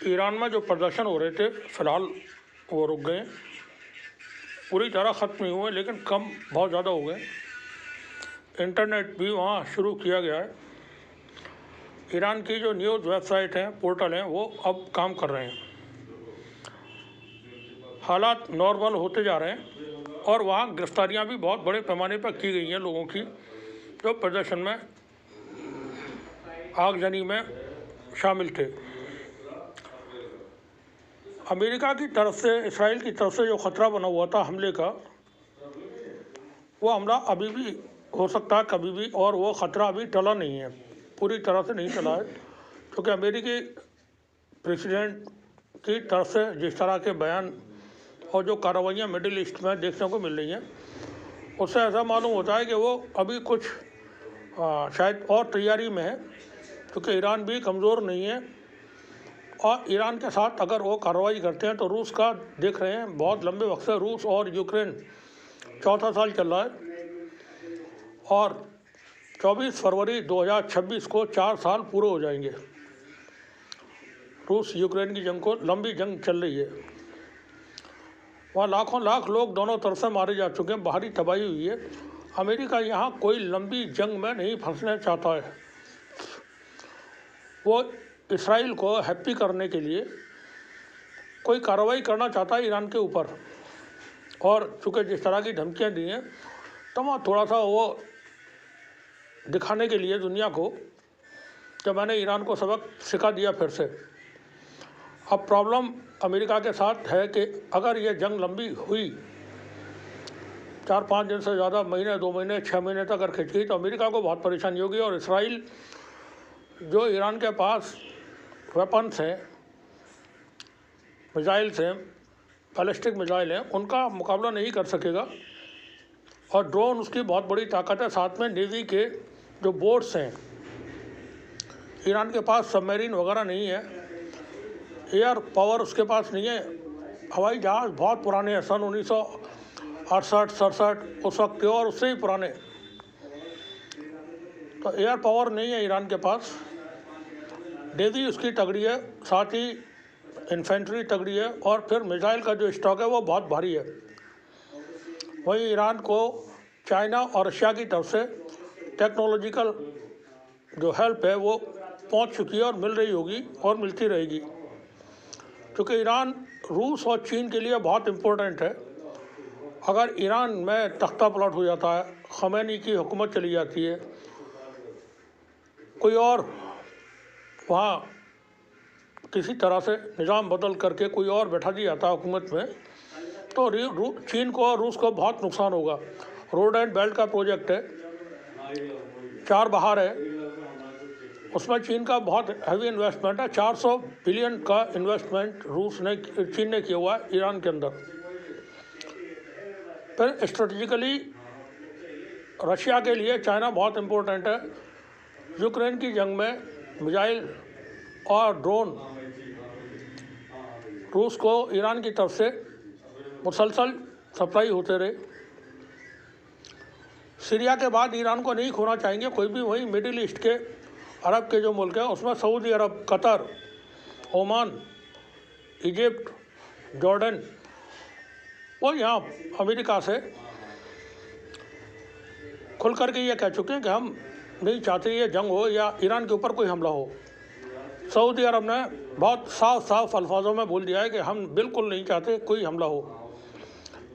Iran में जो प्रदर्शन हो रहे थे फ़िलहाल वो रुक गए, पूरी तरह ख़त्म नहीं हुए लेकिन कम बहुत ज़्यादा हो गए। इंटरनेट भी वहाँ शुरू किया गया है। ईरान की जो न्यूज़ वेबसाइट हैं, पोर्टल हैं, वो अब काम कर रहे हैं। हालात नॉर्मल होते जा रहे हैं और वहाँ गिरफ्तारियाँ भी बहुत बड़े पैमाने पर की गई हैं लोगों की जो प्रदर्शन में आगजनी में शामिल थे। अमेरिका की तरफ से, इसराइल की तरफ से जो ख़तरा बना हुआ था हमले का, वो हमला अभी भी हो सकता है कभी भी, और वो ख़तरा अभी टला नहीं है, पूरी तरह से नहीं टला है, क्योंकि अमेरिकी प्रेसिडेंट की तरफ से जिस तरह के बयान और जो कार्रवाइयाँ मिडिल ईस्ट में देखने को मिल रही हैं, उससे ऐसा मालूम होता है कि वो अभी कुछ शायद और तैयारी में है, क्योंकि ईरान भी कमज़ोर नहीं है। और ईरान के साथ अगर वो कार्रवाई करते हैं तो रूस का देख रहे हैं बहुत लंबे वक्त से रूस और यूक्रेन चौथा साल चल रहा है और 24 फरवरी 2026 को 4 साल पूरे हो जाएंगे। रूस यूक्रेन की जंग को लंबी जंग चल रही है। वहाँ लाखों लाख लोग दोनों तरफ से मारे जा चुके हैं, बाहरी तबाही हुई है। अमेरिका यहाँ कोई लंबी जंग में नहीं फंसना चाहता है। वो इसराइल को हैप्पी करने के लिए कोई कार्रवाई करना चाहता है ईरान के ऊपर, और चूँकि जिस तरह की धमकियाँ दी हैं तो वहाँ थोड़ा सा वो दिखाने के लिए दुनिया को कि मैंने ईरान को सबक सिखा दिया फिर से। अब प्रॉब्लम अमेरिका के साथ है कि अगर ये जंग लंबी हुई 4-5 दिन से ज़्यादा, महीने, 2 महीने, 6 महीने तक अगर खिंच गई तो अमेरिका को बहुत परेशानी होगी। और इसराइल जो ईरान के पास वेपन्स हैं, मिसाइल्स हैं, बैलिस्टिक मिसाइल हैं, उनका मुकाबला नहीं कर सकेगा। और ड्रोन उसकी बहुत बड़ी ताकत है। साथ में नेवी के जो बोट्स हैं, ईरान के पास सबमरीन वगैरह नहीं है, एयर पावर उसके पास नहीं है। हवाई जहाज़ बहुत पुराने हैं, सन 1968-67 उस वक्त के और उससे ही पुराने। तो एयर पावर नहीं है ईरान के पास। नेवी उसकी तगड़ी है, साथ ही इन्फेंट्री तगड़ी है, और फिर मिसाइल का जो स्टॉक है वो बहुत भारी है। वहीं ईरान को चाइना और रशिया की तरफ से टेक्नोलॉजिकल जो हेल्प है वो पहुंच चुकी है और मिल रही होगी और मिलती रहेगी, क्योंकि ईरान रूस और चीन के लिए बहुत इम्पोर्टेंट है। अगर ईरान में तख्ता पलट हो जाता है, ख़मैनी की हुकूमत चली जाती है, कोई और वहाँ किसी तरह से निज़ाम बदल करके कोई और बैठा दिया जाता है हुकूमत में, तो चीन को और रूस को बहुत नुकसान होगा। रोड एंड बेल्ट का प्रोजेक्ट है, 4 बहार है, उसमें चीन का बहुत हैवी इन्वेस्टमेंट है। 400 बिलियन का इन्वेस्टमेंट चीन ने किया हुआ है ईरान के अंदर। फिर स्ट्रेटजिकली रशिया के लिए चाइना बहुत इम्पोर्टेंट है। यूक्रेन की जंग में मिसाइल और ड्रोन रूस को ईरान की तरफ से मुसलसल सप्लाई होते रहे। सीरिया के बाद ईरान को नहीं खोना चाहेंगे कोई भी। वहीं मिडिल ईस्ट के अरब के जो मुल्क हैं उसमें सऊदी अरब, कतर, ओमान, इजिप्ट, जॉर्डन, वो यहाँ अमेरिका से खुल करके ये कह चुके हैं कि हम नहीं चाहते ये जंग हो या ईरान के ऊपर कोई हमला हो। सऊदी अरब ने बहुत साफ अल्फाजों में बोल दिया है कि हम बिल्कुल नहीं चाहते कोई हमला हो।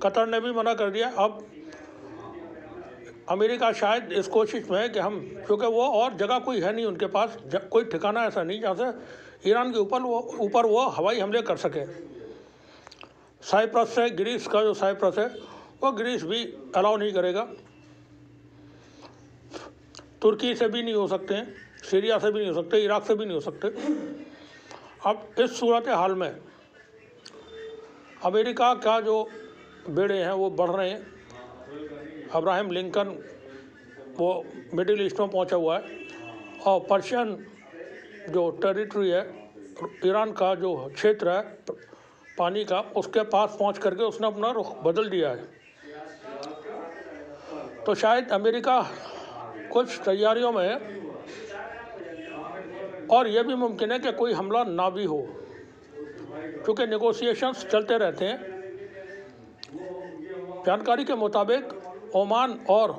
कतर ने भी मना कर दिया। अब अमेरिका शायद इस कोशिश में है कि हम, क्योंकि वो और जगह कोई है नहीं उनके पास, कोई ठिकाना ऐसा नहीं जहाँ से ईरान के ऊपर वो हवाई हमले कर सके। साइप्रस से, ग्रीस का जो साइप्रस है वो ग्रीस भी अलाउ नहीं करेगा, तुर्की से भी नहीं हो सकते हैं, सीरिया से भी नहीं हो सकते, इराक से भी नहीं हो सकते। अब इस सूरत हाल में अमेरिका का जो बेड़े हैं वो बढ़ रहे हैं। अब्राहम लिंकन वो मिडिल ईस्ट में पहुंचा हुआ है, और पर्शियन जो टेरिटरी है, ईरान का जो क्षेत्र है पानी का, उसके पास पहुंच करके उसने अपना रुख बदल दिया है। तो शायद अमेरिका कुछ तैयारियों में, और यह भी मुमकिन है कि कोई हमला ना भी हो। क्योंकि नेगोशिएशंस चलते रहते हैं। जानकारी के मुताबिक ओमान और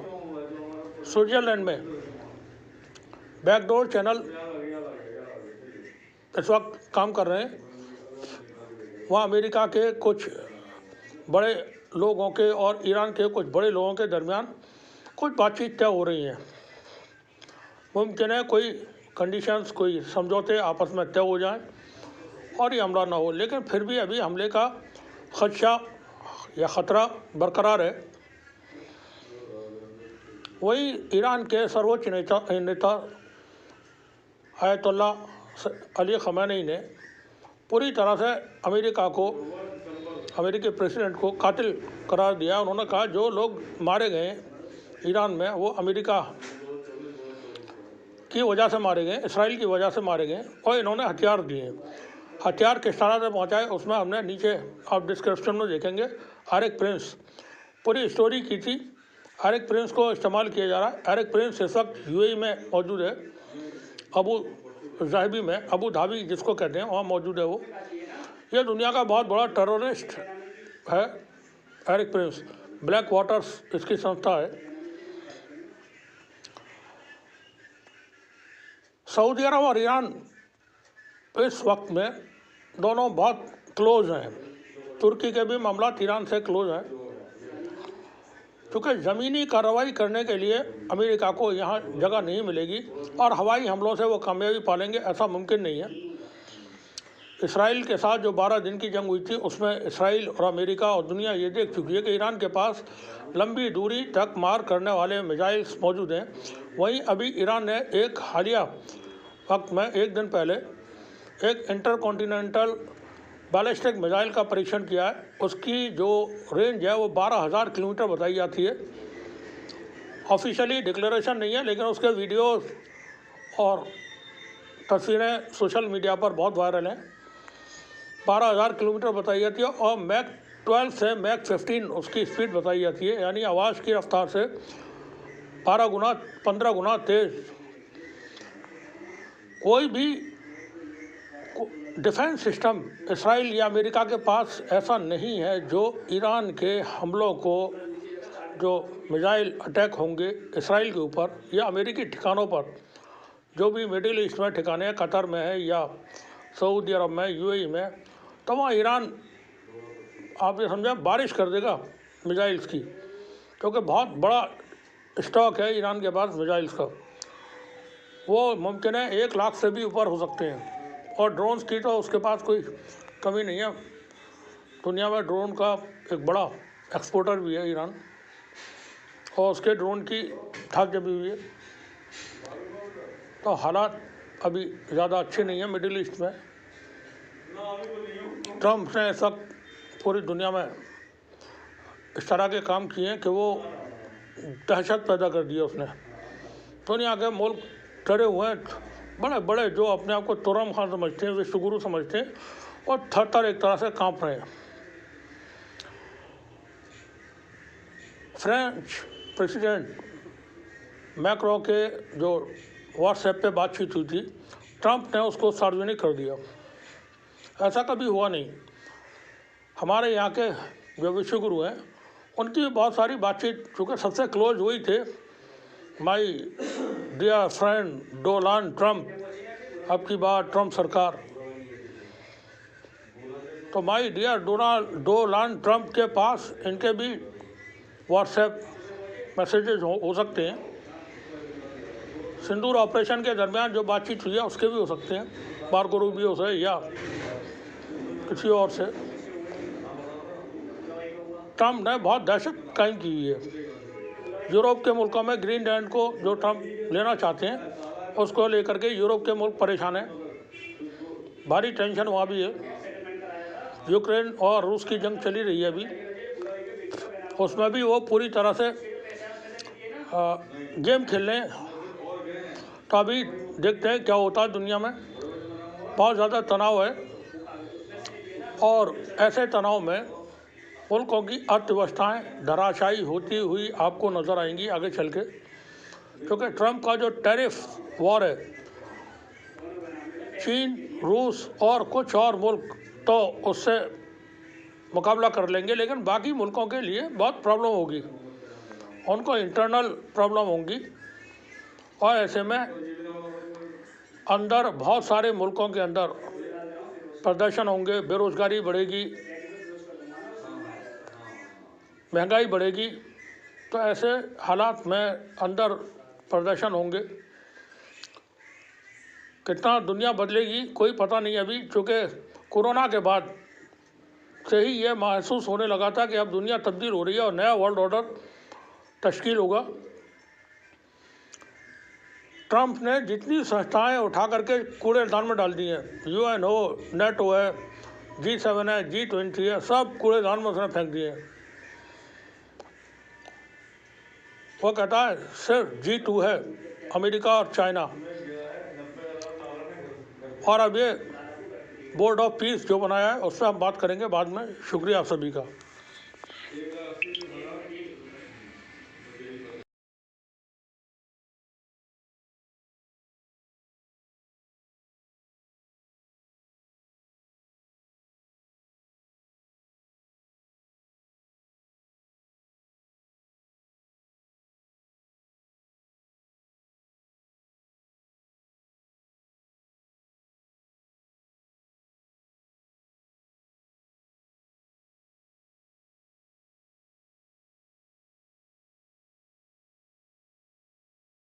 स्विट्ज़रलैंड में बैकडोर चैनल इस वक्त काम कर रहे हैं। वहाँ अमेरिका के कुछ बड़े लोगों के और ईरान के कुछ बड़े लोगों के दरमियान कुछ बातचीत तय हो रही हैं। मुमकिन है कोई कंडीशंस, कोई समझौते आपस में तय हो जाएं और ये हमला ना हो, लेकिन फिर भी अभी हमले का खदशा या ख़तरा बरकरार है। वही ईरान के सर्वोच्च नेता आयतुल्लाह अली ख़amenei ने पूरी तरह से अमेरिकी प्रेसिडेंट को कातिल करार दिया। उन्होंने कहा जो लोग मारे गए ईरान में वो अमेरिका की वजह से मारे गए, इसराइल की वजह से मारे गए और इन्होंने हथियार दिए। हथियार किस तरह से पहुँचाए उसमें हमने नीचे आप डिस्क्रिप्शन में देखेंगे एरिक प्रिंस पूरी स्टोरी की थी। एरिक प्रिंस को इस्तेमाल किया जा रहा है। एरिक प्रिंस इस वक्त यूएई में मौजूद है, अबू धाबी जिसको कहते हैं, वहाँ मौजूद है वो। ये दुनिया का बहुत बड़ा टेररिस्ट है एरिक प्रिंस। ब्लैक वाटर्स इसकी संस्था है। सऊदी अरब और ईरान इस वक्त में दोनों बहुत क्लोज हैं। तुर्की के भी मामला ईरान से क्लोज हैं, क्योंकि ज़मीनी कार्रवाई करने के लिए अमेरिका को यहाँ जगह नहीं मिलेगी और हवाई हमलों से वो कामयाबी पालेंगे ऐसा मुमकिन नहीं है। इसराइल के साथ जो 12 दिन की जंग हुई थी उसमें इसराइल और अमेरिका और दुनिया ये देख चुकी है कि ईरान के पास लंबी दूरी तक मार करने वाले मिसाइल्स मौजूद हैं। वहीं अभी ईरान ने एक हालिया वक्त में एक दिन पहले एक इंटरकॉन्टिनेंटल बैलिस्टिक मिसाइल का परीक्षण किया है। उसकी जो रेंज है वो 12,000 किलोमीटर बताई जाती है। ऑफिशियली डिक्लेरेशन नहीं है, लेकिन उसके वीडियोस और तस्वीरें सोशल मीडिया पर बहुत वायरल हैं। 12,000 किलोमीटर बताई जाती है और मैक 12 से मैक 15 उसकी स्पीड बताई जाती है, यानी आवाज़ की रफ्तार से 15 गुना तेज़। कोई भी डिफेंस सिस्टम इसराइल या अमेरिका के पास ऐसा नहीं है जो ईरान के हमलों को, जो मिसाइल अटैक होंगे इसराइल के ऊपर या अमेरिकी ठिकानों पर, जो भी मिडिल ईस्ट में ठिकाने हैं, कतर में है या सऊदी अरब में, यूएई में, तो वहाँ ईरान आप ये समझें बारिश कर देगा मिसाइल्स की, क्योंकि बहुत बड़ा स्टॉक है ईरान के पास मिसाइल्स का। वो मुमकिन है 1 लाख से भी ऊपर हो सकते हैं। और ड्रोन्स की तो उसके पास कोई कमी नहीं है। दुनिया में ड्रोन का एक बड़ा एक्सपोर्टर भी है ईरान, और उसके ड्रोन की ठाक जमी हुई है। तो हालात अभी ज़्यादा अच्छे नहीं हैं मिडिल ईस्ट में। ट्रम्प ने इस वक्त पूरी दुनिया में इस तरह के काम किए हैं कि वो दहशत पैदा कर दी है उसने। दुनिया के मुल्क डरे हुए हैं, बड़े बड़े जो अपने आप को तुरम खान समझते हैं, विश्वगुरु समझते हैं, और थर एक तरह से कांप रहे हैं। फ्रेंच प्रेसिडेंट मैक्रो के जो व्हाट्सएप पे बातचीत हुई थी, ट्रंप ने उसको सार्वजनिक कर दिया। ऐसा कभी हुआ नहीं। हमारे यहाँ के जो विश्वगुरु हैं उनकी बहुत सारी बातचीत, चूँकि सबसे क्लोज वही थे, my dear friend Donald Trump, अब की बात ट्रंप सरकार। तो माई डियर डोनाल्ड ट्रंप के पास इनके भी व्हाट्सएप मैसेजेस हो सकते हैं। सिंदूर ऑपरेशन के दरमियान जो बातचीत हुई है उसके भी हो सकते हैं, मार्को रूबियो से या किसी और से। ट्रंप ने बहुत दहशत कायम की हुई है। यूरोप के मुल्कों में ग्रीनलैंड को जो ट्रंप लेना चाहते हैं उसको लेकर के यूरोप के मुल्क परेशान हैं। भारी टेंशन वहाँ भी है। यूक्रेन और रूस की जंग चली रही है अभी, उसमें भी वो पूरी तरह से गेम खेल रहे हैं। तो अभी देखते हैं क्या होता है दुनिया में। बहुत ज़्यादा तनाव है, और ऐसे तनाव में मुल्कों की अर्थव्यवस्थाएं धराशायी होती हुई आपको नज़र आएंगी आगे चल के, क्योंकि ट्रंप का जो टैरिफ वॉर है, चीन, रूस और कुछ और मुल्क तो उससे मुकाबला कर लेंगे, लेकिन बाकी मुल्कों के लिए बहुत प्रॉब्लम होगी, उनको इंटरनल प्रॉब्लम होंगी। और ऐसे में अंदर बहुत सारे मुल्कों के अंदर प्रदर्शन होंगे, बेरोज़गारी बढ़ेगी, महंगाई बढ़ेगी। तो ऐसे हालात में अंदर प्रदर्शन होंगे। कितना दुनिया बदलेगी कोई पता नहीं अभी, क्योंकि कोरोना के बाद से ही ये महसूस होने लगा था कि अब दुनिया तब्दील हो रही है और नया वर्ल्ड ऑर्डर तश्कील होगा। ट्रंप ने जितनी संस्थाएं उठा करके कूड़ेदान में डाल दी हैं, UN हो, नेटो है, G7 है, G20 है, सब कूड़ेदान में उसने फेंक दिए हैं। वो कहता है सिर्फ G2 है, अमेरिका और चाइना। और अब ये बोर्ड ऑफ पीस जो बनाया है उससे हम बात करेंगे बाद में। शुक्रिया आप सभी का।